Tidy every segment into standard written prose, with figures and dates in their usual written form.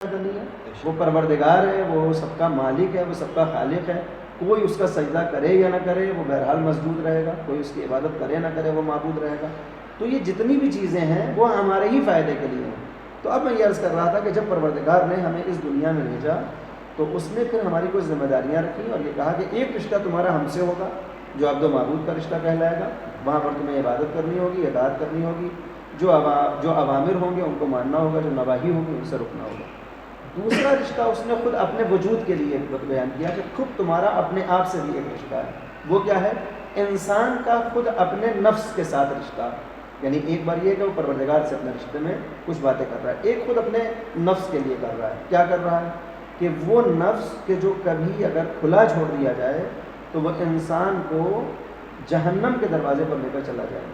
نہیں ہے، وہ پروردگار ہے، وہ سب کا مالک ہے، وہ سب کا خالق ہے. کوئی اس کا سجدہ کرے یا نہ کرے وہ بہرحال مسجود رہے گا، کوئی اس کی عبادت کرے نہ کرے وہ معبود رہے گا. تو یہ جتنی بھی چیزیں ہیں وہ ہمارے ہی فائدے کے لیے ہیں. تو اب میں یہ عرض کر رہا تھا کہ جب پروردگار نے ہمیں اس دنیا میں بھیجا تو اس نے پھر ہماری کچھ ذمہ داریاں رکھی اور یہ کہا کہ ایک رشتہ تمہارا ہم سے ہوگا جو عبد و معبود کا رشتہ کہلائے گا. وہاں پر تمہیں عبادت کرنی ہوگی، اطاعت کرنی ہوگی، جو اوامر ہوں گے ان کو ماننا ہوگا، جو نواہی ہوں گی ان سے رکنا ہوگا. دوسرا رشتہ اس نے خود اپنے وجود کے لیے بیان کیا کہ خود تمہارا اپنے آپ سے بھی ایک رشتہ ہے. وہ کیا ہے؟ انسان کا خود اپنے نفس کے ساتھ رشتہ. یعنی ایک بار یہ کہ وہ پروردگار سے اپنے رشتے میں کچھ باتیں کر رہا ہے، ایک خود اپنے نفس کے لیے کر رہا ہے. کیا کر رہا ہے؟ کہ وہ نفس کہ جو کبھی اگر کھلا چھوڑ دیا جائے تو وہ انسان کو جہنم کے دروازے پر لے کر چلا جائے،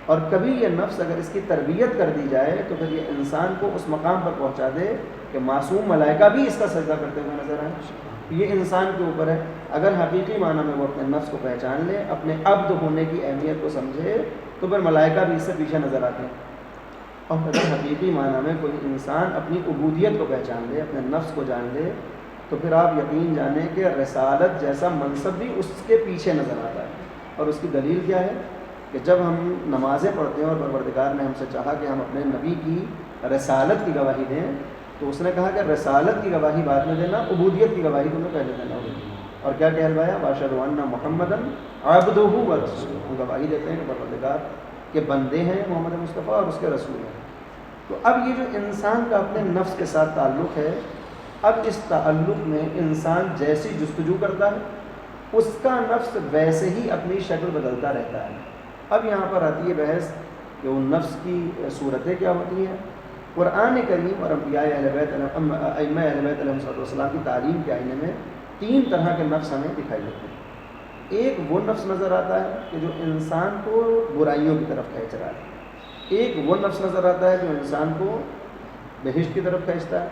اور کبھی یہ نفس اگر اس کی تربیت کر دی جائے تو پھر یہ انسان کو اس مقام پر پہنچا دے کہ معصوم ملائکہ بھی اس کا سجدہ کرتے ہوئے نظر آئیں. یہ انسان کے اوپر ہے. اگر حقیقی معنی میں وہ اپنے نفس کو پہچان لے، اپنے عبد ہونے کی اہمیت کو سمجھے تو پھر ملائکہ بھی اس سے پیچھے نظر آتے ہیں. اور اگر حقیقی معنی میں کوئی انسان اپنی عبودیت کو پہچان لے، اپنے نفس کو جان لے، تو پھر آپ یقین جانیں کہ رسالت جیسا منصب بھی اس کے پیچھے نظر آتا ہے. اور اس کی دلیل کیا ہے؟ کہ جب ہم نمازیں پڑھتے ہیں اور پروردگار نے ہم سے چاہا کہ ہم اپنے نبی کی رسالت کی گواہی دیں تو اس نے کہا کہ رسالت کی گواہی بعد میں دینا، عبودیت کی گواہی تمہیں پہلے دینا ہوگی. اور کیا کہلوایا؟ واشهد ان محمدا عبدہ ورسولہ. ہم گواہی دیتے ہیں کہ پروردگار کے بندے ہیں محمد مصطفیٰ اور اس کے رسول ہیں. تو اب یہ جو انسان کا اپنے نفس کے ساتھ تعلق ہے، اب اس تعلق میں انسان جیسی جستجو کرتا ہے اس کا نفس ویسے ہی اپنی شکل بدلتا رہتا ہے. اب یہاں پر آتی ہے بحث کہ وہ نفس کی صورتیں کیا ہوتی ہیں. قرآن کریم اور انبیاء اہل بیت ائمہ اہل بیت علیہ السلام کی تعلیم کے آئینے میں 3 طرح کے نفس ہمیں دکھائی دیتے ہیں. ایک وہ نفس نظر آتا ہے کہ جو انسان کو برائیوں کی طرف کھینچ رہا ہے. ایک وہ نفس نظر آتا ہے جو انسان کو بہشت کی طرف کھینچتا ہے.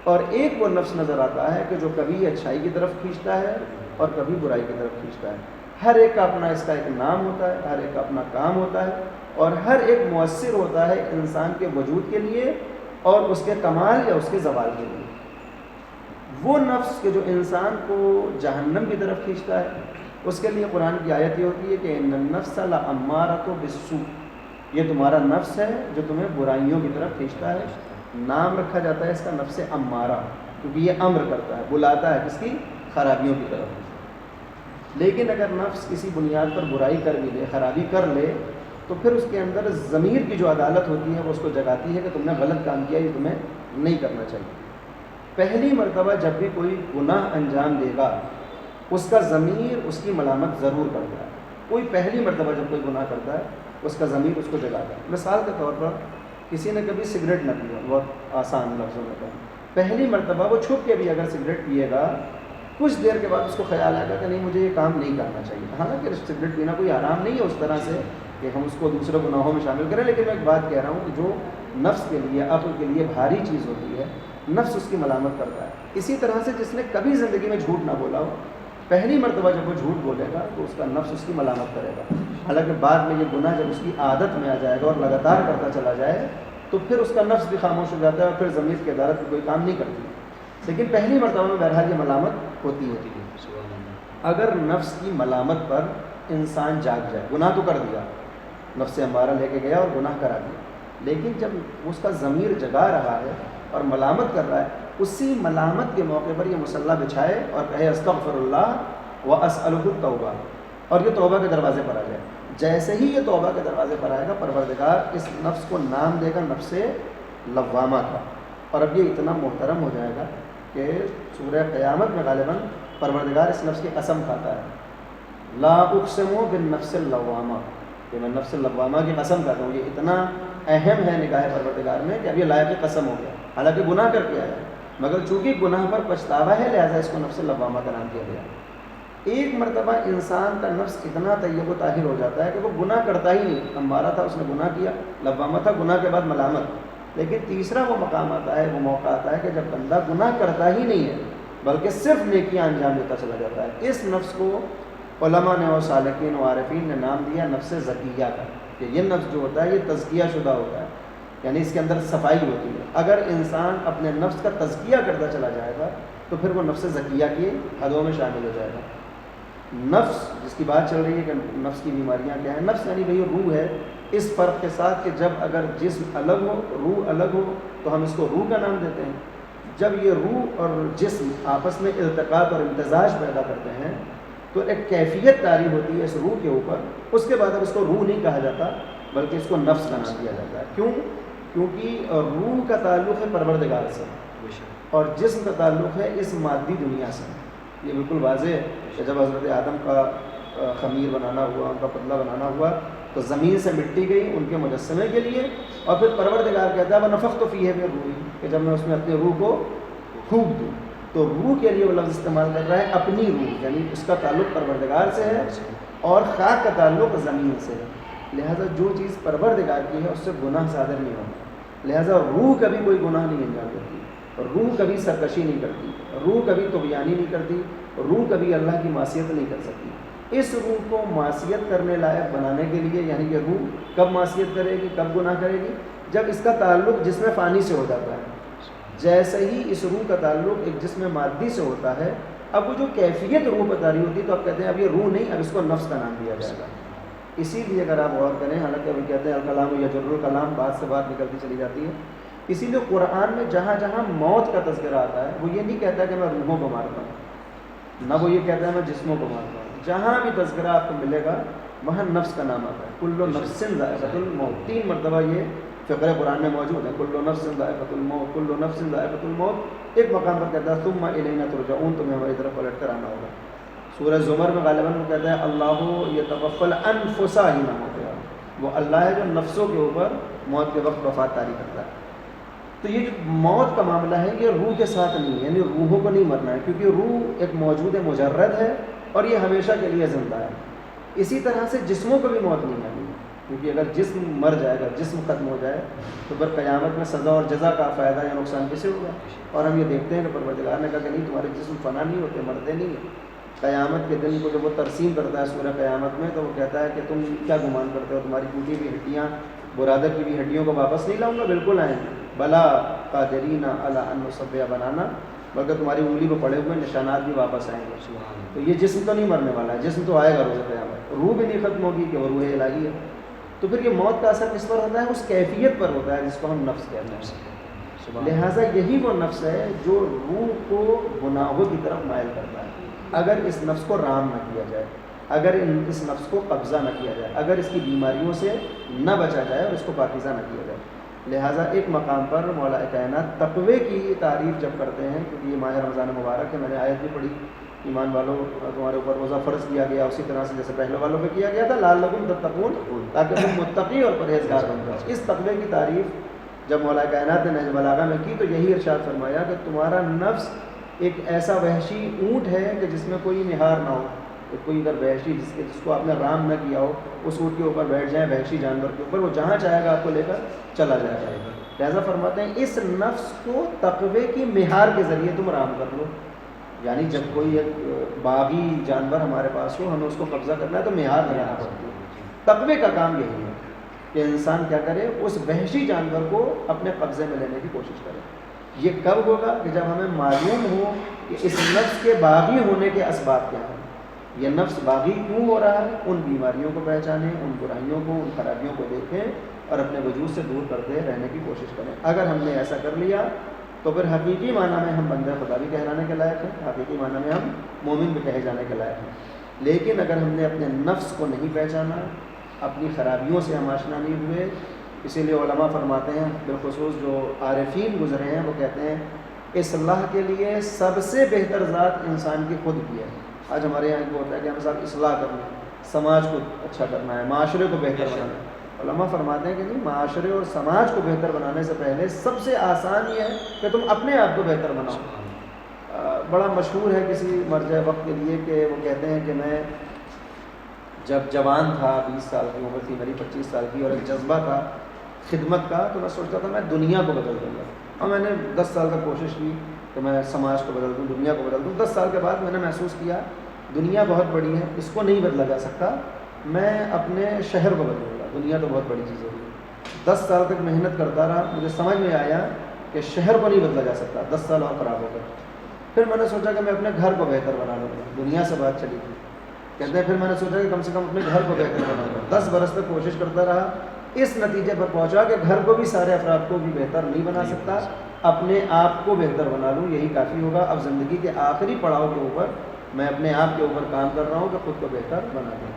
اور ایک وہ نفس نظر آتا ہے کہ جو کبھی اچھائی کی طرف کھینچتا ہے اور کبھی برائی کی طرف کھینچتا ہے. ہر ایک کا اپنا اس کا ایک نام ہوتا ہے، ہر ایک کا اپنا کام ہوتا ہے، اور ہر ایک مؤثر ہوتا ہے انسان کے وجود کے لیے اور اس کے کمال یا اس کے زوال کے لیے. وہ نفس کہ جو انسان کو جہنم کی طرف کھینچتا ہے اس کے لیے قرآن کی آیت یہ ہوتی ہے کہ ان النفس لامارۃ بالسوء. یہ تمہارا نفس ہے جو تمہیں برائیوں کی طرف کھینچتا ہے. نام رکھا جاتا ہے اس کا نفس امارہ کیونکہ یہ امر کرتا ہے، بلاتا ہے کس کی؟ خرابیوں کی طرف. لیکن اگر نفس کسی بنیاد پر برائی کر بھی لے، خرابی کر لے، تو پھر اس کے اندر ضمیر کی جو عدالت ہوتی ہے وہ اس کو جگاتی ہے کہ تم نے غلط کام کیا، یہ تمہیں نہیں کرنا چاہیے. پہلی مرتبہ جب بھی کوئی گناہ انجام دے گا اس کا ضمیر اس کی ملامت ضرور کرتا ہے. کوئی پہلی مرتبہ جب کوئی گناہ کرتا ہے اس کا ضمیر اس کو جگاتا ہے. مثال کے طور پر کسی نے کبھی سگریٹ نہ پیا، بہت آسان لفظوں میں کہا، پہلی مرتبہ وہ چھپ کے بھی اگر سگریٹ پیے گا کچھ دیر کے بعد اس کو خیال آئے گا کہ نہیں مجھے یہ کام نہیں کرنا چاہیے. حالانکہ سگریٹ پینا کوئی آرام نہیں ہے اس طرح سے کہ ہم اس کو دوسرے گناہوں میں شامل کریں، لیکن میں ایک بات کہہ رہا ہوں کہ جو نفس کے لیے، عقل کے لیے بھاری چیز ہوتی ہے نفس اس کی ملامت کرتا ہے. اسی طرح سے جس نے کبھی زندگی میں جھوٹ نہ بولا ہو، پہلی مرتبہ جب وہ جھوٹ بولے گا تو اس کا نفس اس کی ملامت کرے گا. حالانکہ بعد میں یہ گناہ جب اس کی عادت میں آ جائے گا اور لگاتار کرتا چلا جائے تو پھر اس کا نفس بھی خاموش ہو جاتا ہے اور پھر ضمیر کی عدالت میں کوئی کام نہیں کرتی. لیکن پہلی مرتبہ میں بہرحال یہ ملامت ہوتی ہے. اگر نفس کی ملامت پر انسان جاگ جائے، گناہ تو کر دیا، نفس امارہ لے کے گیا اور گناہ کرا دیا، لیکن جب اس کا ضمیر جگا رہا ہے اور ملامت کر رہا ہے، اسی ملامت کے موقع پر یہ مصلی بچھائے اور کہے استغفر اللہ واسألہ التوبہ، اور یہ توبہ کے دروازے پر آ جائے. جیسے ہی یہ توبہ کے دروازے پر آئے گا پروردگار اس نفس کو نام دے گا نفس لوامہ کا. اور اب یہ اتنا محترم ہو جائے گا کہ سورہ قیامت میں غالباً پروردگار اس نفس کی قسم کھاتا ہے، لا اقسم بالنفس اللوامہ، کہ میں نفس اللوامہ کی قسم کھاتا ہوں. یہ اتنا اہم ہے نگاہ پروردگار میں کہ اب یہ لائق قسم ہو گیا. حالانکہ گناہ کر کے آیا ہے، مگر چونکہ گناہ پر پچھتاوا ہے لہذا اس کو نفس اللوامہ کا نام دیا گیا. ایک مرتبہ انسان کا نفس اتنا طیب و طاہر ہو جاتا ہے کہ وہ گناہ کرتا ہی نہیں. امارہ تھا، اس نے گناہ کیا، لوامہ تھا، گناہ کے بعد ملامت. لیکن تیسرا وہ مقام آتا ہے، وہ موقع آتا ہے کہ جب بندہ گناہ کرتا ہی نہیں ہے بلکہ صرف نیکیاں انجام دیتا چلا جاتا ہے. اس نفس کو علماء نے اور سالکین و عارفین نے نام دیا نفس زکیہ کا، کہ یہ نفس جو ہوتا ہے یہ تزکیہ شدہ ہوتا ہے. یعنی اس کے اندر صفائی ہوتی ہے. اگر انسان اپنے نفس کا تزکیہ کرتا چلا جائے گا تو پھر وہ نفس زکیہ کی حدوں میں شامل ہو جائے گا. نفس جس کی بات چل رہی ہے کہ نفس کی بیماریاں کیا ہیں، نفس یعنی بھئی روح ہے، اس فرق کے ساتھ کہ جب اگر جسم الگ ہو روح الگ ہو تو ہم اس کو روح کا نام دیتے ہیں. جب یہ روح اور جسم آپس میں التقاط اور امتزاج پیدا کرتے ہیں تو ایک کیفیت طاری ہوتی ہے اس روح کے اوپر. اس کے بعد اب اس کو روح نہیں کہا جاتا بلکہ اس کو نفس کا نام دیا جاتا ہے. کیوں؟ کیونکہ روح کا تعلق ہے پروردگار سے اور جسم کا تعلق ہے اس مادی دنیا سے. یہ بالکل واضح ہے کہ جب حضرت آدم کا خمیر بنانا ہوا، ان کا پتلا بنانا ہوا تو زمین سے مٹی گئی ان کے مجسمے کے لیے، اور پھر پروردگار کہتا ہے وَنَفَخْتُ فِيهِ مِن رُوحِي کہ جب میں اس میں اپنی روح کو پھونک دوں. تو روح کے لیے وہ لفظ استعمال کر رہا ہے اپنی روح، یعنی اس کا تعلق پروردگار سے ہے اور خاک کا تعلق زمین سے ہے. لہذا جو چیز پروردگار کی ہے اس سے گناہ صادر نہیں ہوتا. لہذا روح کبھی کوئی گناہ نہیں انجام کرتی، روح کبھی سرکشی نہیں کرتی، روح کبھی طغیانی نہیں کرتی، روح کبھی اللہ کی معصیت نہیں کر سکتی. اس روح کو معصیت کرنے لائق بنانے کے لیے، یعنی کہ روح کب معصیت کرے گی، کب گناہ کرے گی، جب اس کا تعلق جسم فانی سے ہو جاتا ہے. جیسے ہی اس روح کا تعلق ایک جسم مادی سے ہوتا ہے، اب وہ جو کیفیت روح بتا رہی ہوتی ہے تو اب کہتے ہیں اب یہ روح نہیں، اب اس کو نفس کا نام دیا جائے گا. اسی لیے اگر آپ غور کریں، حالانکہ ابھی کہتے ہیں الکلام یجر الکلام، بات سے بات نکلتی چلی جاتی ہے، اسی لیے قرآن میں جہاں جہاں موت کا تذکرہ آتا ہے وہ یہ نہیں کہتا کہ میں روحوں کو مارتا ہوں، نہ وہ یہ کہتا ہے میں جسموں کو مارتا ہوں. جہاں بھی تذکرہ آپ کو ملے گا وہاں نفس کا نام آتا ہے. کل نفس ذائقۃ الموت، 3 مرتبہ یہ فقرہ قرآن میں موجود ہے. کل نفس ذائقۃ الموت، کل نفس ذائقۃ الموت. ایک مقام پر کہتا ہے ثم الینا ترجعون، تمہیں ہماری طرف پلٹ کر آنا ہوگا. سورہ زمر میں غالباً وہ کہتا ہے اللہ یتوفی الانفس حین موتہا، وہ اللہ ہے جو نفسوں کے اوپر موت کے وقت وفات طاری کرتا ہے. تو یہ جو موت کا معاملہ ہے یہ روح کے ساتھ نہیں ہے، یعنی روحوں کو نہیں مرنا ہے، کیونکہ روح ایک موجود مجرد ہے اور یہ ہمیشہ کے لیے زندہ ہے. اسی طرح سے جسموں کو بھی موت نہیں آنی، کیونکہ اگر جسم مر جائے گا، جسم ختم ہو جائے تو پھر قیامت میں سزا اور جزا کا فائدہ یا نقصان کسے ہوگا؟ اور ہم یہ دیکھتے ہیں کہ پروردگار نے کہا کہ نہیں، تمہارے جسم فنا نہیں ہوتے، مرتے نہیں ہیں. قیامت کے دن کو جب وہ ترسیم کرتا ہے سورہ قیامت میں تو وہ کہتا ہے کہ تم کیا گمان کرتے ہو، تمہاری ٹوٹی ہوئی ہڈیاں، برادر کی بھی ہڈیوں کو واپس نہیں لاؤں گا؟ بالکل آئیں گے. بلا قادرین علی ان نصبح بنانا، بلکہ تمہاری انگلی پہ پڑے ہوئے نشانات بھی واپس آئیں گے. تو یہ جسم تو نہیں مرنے والا ہے، جسم تو آئے گا روز قیامت. روح بھی نہیں ختم ہوگی کہ وہ روح الہی ہے. تو پھر یہ موت کا اثر کس پر ہوتا ہے؟ اس کیفیت پر ہوتا ہے جس کو ہم نفس کہتے ہیں. لہٰذا یہی وہ نفس ہے جو روح کو گناہوں کی طرف مائل کرتا ہے. اگر اس نفس کو رام نہ کیا جائے، اگر اس نفس کو قبضہ نہ کیا جائے، اگر اس کی بیماریوں سے نہ بچا جائے اور اس کو پاکیزہ نہ کیا جائے. لہٰذا ایک مقام پر مولا کائنات تقوی کی تعریف جب کرتے ہیں، کیونکہ یہ ماہ رمضان مبارک ہے، میں نے آیت بھی پڑھی، ایمان والوں تمہارے اوپر روزہ فرض کیا گیا اسی طرح سے جیسے پہلے والوں پہ کیا گیا تھا، لعلکم تتقون، تاکہ تم متقی اور پرہیزگار بن جاؤ. اس تقوی کی تعریف جب مولا کائنات نے نہج بلاغہ میں کی تو یہی ارشاد فرمایا کہ تمہارا نفس ایک ایسا وحشی اونٹ ہے کہ جس میں کوئی نہار نہ ہو. کوئی اگر وحشی جس کو آپ نے رام نہ کیا ہو اس اونٹ کے اوپر بیٹھ جائیں، وحشی جانور کے اوپر، وہ جہاں چاہے گا آپ کو لے کر چلا جائے گا. لہٰذا فرماتے ہیں اس نفس کو تقوی کی مہار کے ذریعے تم رام کر لو. یعنی جب کوئی ایک باغی جانور ہمارے پاس ہو، ہمیں اس کو قبضہ کرنا ہے تو مہار لگانا پڑتی ہے. تقوی کا کام یہی ہے کہ انسان کیا کرے، اس وحشی جانور کو اپنے قبضے میں لینے کی کوشش کرے. یہ کب ہوگا؟ کہ جب ہمیں معلوم ہو کہ اس نفس کے باغی ہونے کے اسباب کیا ہیں. یہ نفس باغی کیوں ہو رہا ہے، ان بیماریوں کو پہچانیں، ان برائیوں کو، ان خرابیوں کو دیکھیں اور اپنے وجود سے دور کرتے رہنے کی کوشش کریں. اگر ہم نے ایسا کر لیا تو پھر حقیقی معنی میں ہم بندہ خدا بھی کہلانے کے لائق ہیں، حقیقی معنی میں ہم مومن بھی کہے جانے کے لائق ہیں. لیکن اگر ہم نے اپنے نفس کو نہیں پہچانا، اپنی خرابیوں سے ہم آشنا نہیں ہوئے، اسی لیے علماء فرماتے ہیں، بالخصوص جو عارفین گزرے ہیں وہ کہتے ہیں اصلاح کے لیے سب سے بہتر ذات انسان کی خود کی ہے. آج ہمارے یہاں کو ہوتا ہے کہ ہم صاحب اصلاح کرنا ہے، سماج کو اچھا کرنا ہے، معاشرے کو بہتر بنانا ہے. علماء فرماتے ہیں کہ نہیں، معاشرے اور سماج کو بہتر بنانے سے پہلے سب سے آسان یہ ہے کہ تم اپنے آپ کو بہتر بناؤ. بڑا مشہور ہے کسی مرجع وقت کے لیے کہ وہ کہتے ہیں کہ میں جب جوان تھا، 20 سال کی عمر تھی میری، 25 سال کی، اور ایک جذبہ تھا خدمت کا، تو میں سوچتا تھا میں دنیا کو بدل دوں گا. اور میں نے 10 سال تک کوشش کی کہ میں سماج کو بدل دوں، دنیا کو بدل دوں. 10 سال کے بعد میں نے محسوس کیا دنیا بہت بڑی ہے، اس کو نہیں بدلا جا سکتا، میں اپنے شہر کو بدلوں گا. دنیا تو بہت بڑی چیز ہوگی. 10 سال تک محنت کرتا رہا, مجھے سمجھ میں آیا کہ شہر کو نہیں بدلا جا سکتا 10 سال اور خراب ہو گئے. پھر میں نے سوچا کہ میں اپنے گھر کو بہتر بنا لوں گا. دنیا سے بات چلی تھی, کہتے ہیں پھر میں نے سوچا کہ کم سے کم اپنے گھر کو بہتر بنا لوں. 10 برس تک کوشش کرتا رہا, اس نتیجے پر پہنچا کہ گھر کو بھی, سارے افراد کو بھی بہتر نہیں بنا سکتا, اپنے آپ کو بہتر بنا لوں, یہی کافی ہوگا. اب زندگی کے آخری پڑاؤ کے اوپر میں اپنے آپ کے اوپر کام کر رہا ہوں کہ خود کو بہتر بنا دوں.